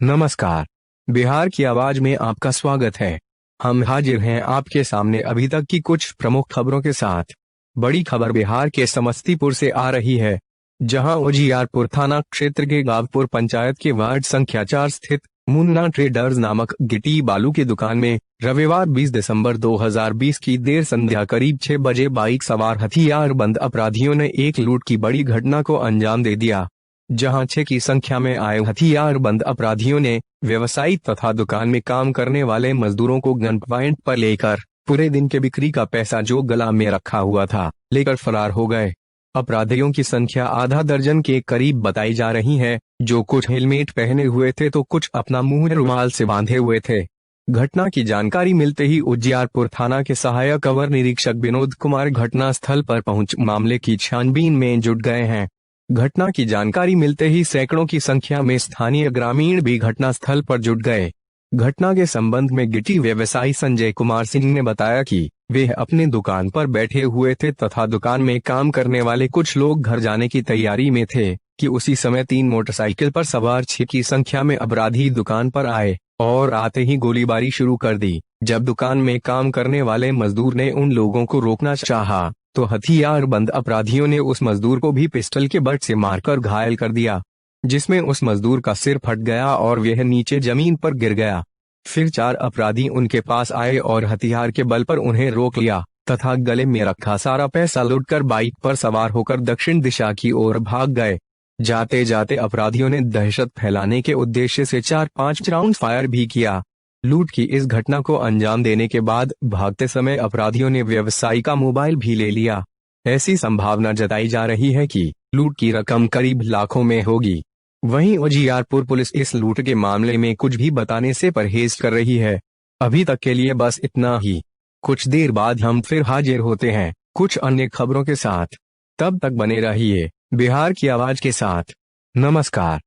नमस्कार, बिहार की आवाज में आपका स्वागत है। हम हाजिर हैं आपके सामने अभी तक की कुछ प्रमुख खबरों के साथ। बड़ी खबर बिहार के समस्तीपुर से आ रही है, जहां उजियारपुर थाना क्षेत्र के गावपुर पंचायत के वार्ड संख्या 4 स्थित मुन्ना ट्रेडर्स नामक गिट्टी बालू की दुकान में रविवार 20 दिसंबर 2020 की देर संध्या करीब 6 बजे बाइक सवार हथियारबंद अपराधियों ने एक लूट की बड़ी घटना को अंजाम दे दिया। जहां 6 की संख्या में आए हथियारबंद अपराधियों ने व्यवसायी तथा दुकान में काम करने वाले मजदूरों को गन पॉइंट पर लेकर पूरे दिन के बिक्री का पैसा जो गला में रखा हुआ था लेकर फरार हो गए। अपराधियों की संख्या आधा दर्जन के करीब बताई जा रही है, जो कुछ हेलमेट पहने हुए थे तो कुछ अपना मुंह रुमाल से बांधे हुए थे। घटना की जानकारी मिलते ही उजियारपुर थाना के सहायक अवर निरीक्षक विनोद कुमार घटना स्थल पर पहुंच मामले की छानबीन में जुट गए हैं। घटना की जानकारी मिलते ही सैकड़ों की संख्या में स्थानीय ग्रामीण भी घटना स्थल पर जुट गए। घटना के संबंध में गिट्टी व्यवसायी संजय कुमार सिंह ने बताया कि वे अपने दुकान पर बैठे हुए थे तथा दुकान में काम करने वाले कुछ लोग घर जाने की तैयारी में थे कि उसी समय 3 मोटरसाइकिल पर सवार 6 की संख्या में अपराधी दुकान पर आए और आते ही गोलीबारी शुरू कर दी। जब दुकान में काम करने वाले मजदूर ने उन लोगों को रोकना चाहा तो हथियारबंद अपराधियों ने उस मजदूर को भी पिस्टल के बट से मारकर घायल कर दिया, जिसमें उस मजदूर का सिर फट गया और वह नीचे जमीन पर गिर गया। फिर 4 अपराधी उनके पास आए और हथियार के बल पर उन्हें रोक लिया तथा गले में रखा सारा पैसा लूटकर बाइक पर सवार होकर दक्षिण दिशा की ओर भाग गए। जाते जाते अपराधियों ने दहशत फैलाने के उद्देश्य से 4-5 राउंड फायर भी किया। लूट की इस घटना को अंजाम देने के बाद भागते समय अपराधियों ने व्यवसायी का मोबाइल भी ले लिया। ऐसी संभावना जताई जा रही है कि लूट की रकम करीब लाखों में होगी। वहीं उजियारपुर पुलिस इस लूट के मामले में कुछ भी बताने से परहेज कर रही है। अभी तक के लिए बस इतना ही। कुछ देर बाद हम फिर हाजिर होते हैं कुछ अन्य खबरों के साथ। तब तक बने रहिए बिहार की आवाज के साथ। नमस्कार।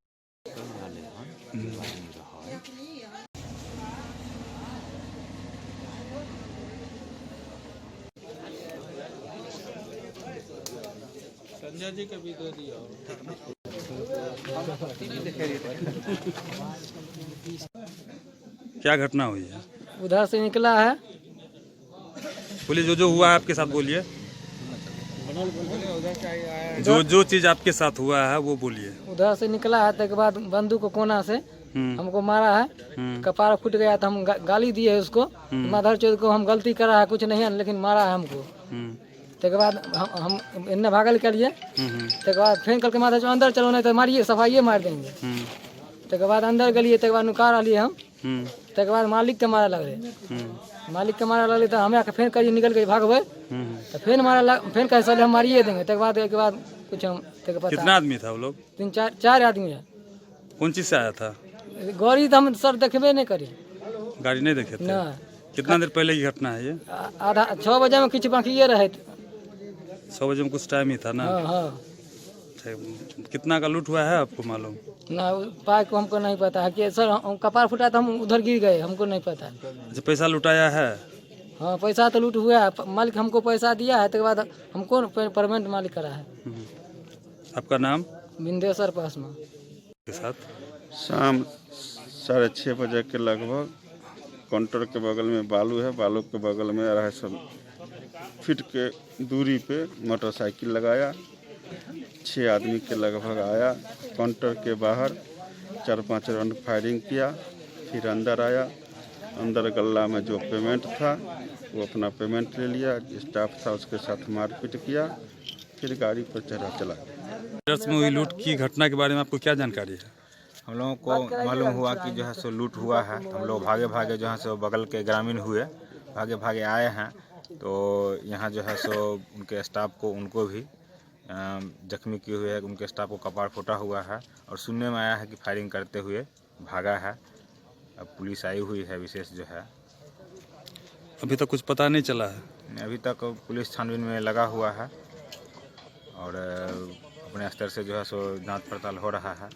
संजय जी का भी दे दिया। क्या घटना हुई है? उधर से निकला है पुलिस जो हुआ है आपके साथ बोलिए। जो चीज आपके साथ हुआ है वो बोलिए। उधर से निकला है तो बाद बंदूक को कोना से हमको मारा है। कपार फूट गया तो हम गाली दिए उसको, माधर चौथ को हम गलती करा है कुछ नहीं है, लेकिन मारा है हमको। तक बाद हम इन्ने भागल के लिए तक बाद फेंक करके माथा चो अंदर चलो नहीं तो मारिए सफाइए मार देंगे। तक बाद अंदर गलिए तक बाद नुका रही हम। तक बाद मालिक के मारा लग रहे, मालिक के मारा लगे तो हमें आके फेंक करिए निकल के भागवे तो फेन मारा फेन कैसे हम मारिए देंगे। तक बाद कुछ हम कितना आदमी था वो लोग? 3-4 आदमी है। कौन चीज से आया था? गाड़ी तो हम सर देखबे नहीं करी, गाड़ी नहीं देखे थे? ना। कितना देर पहले की घटना है ये? आधा 6 बजे में कुछ बाकी ये रहे। 6 बजे में कुछ टाइम ही था ना? हाँ। कितना का लूट हुआ है आपको मालूम? ना पाए को हमको नहीं पता है कि सर कपार फूटा तो हम उधर गिर गए, हमको नहीं पता। अच्छा, पैसा लुटाया है? हाँ पैसा तो लूट हुआ है, मालिक हमको पैसा दिया है। तो बाद हमको पेमेंट मालिक करा है। आपका नाम? बिंदेश्वर पासमा के साथ शाम 6:30 बजे के लगभग काउंटर के बगल में बालू है, बालू के बगल में 250 फीट के दूरी पे मोटरसाइकिल लगाया। 6 आदमी के लगभग आया, काउंटर के बाहर 4-5 राउंड फायरिंग किया। फिर अंदर आया, अंदर गल्ला में जो पेमेंट था वो अपना पेमेंट ले लिया। स्टाफ था उसके साथ मारपीट किया, फिर गाड़ी पर चढ़ा चला गया। में हुई लूट की घटना के बारे में आपको क्या जानकारी है? हम लोगों को मालूम हुआ कि जो है सो लूट हुआ है। हम लोग भागे भागे जो है सो बगल के ग्रामीण हुए, भागे भागे आए हैं। तो यहाँ जो है सो उनके स्टाफ को उनको भी जख्मी किए हुए है, उनके स्टाफ को कपार फूटा हुआ है और सुनने में आया है कि फायरिंग करते हुए भागा है। अब पुलिस आई हुई है विशेष जो है। अभी तक कुछ पता नहीं चला है? अभी तक पुलिस छानबीन में लगा हुआ है और अपने स्तर से जो है सो जांच पड़ताल हो रहा है।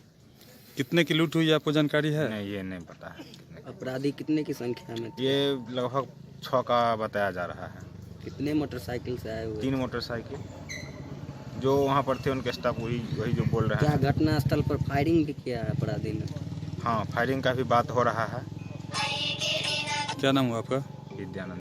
कितने की लूट हुई आपको जानकारी है? नहीं, ये नहीं पता है। अपराधी कितने की संख्या में? ये लगभग 6 का बताया जा रहा है। कितने मोटरसाइकिल से आए हुए? 3 मोटरसाइकिल, जो वहाँ पर थे उनके स्टाफ वही जो बोल रहे क्या हैं। घटना स्थल पर फायरिंग भी किया है अपराधी ने? हाँ, फायरिंग का भी बात हो रहा है। क्या नाम हुआ आपका? विद्यानंद।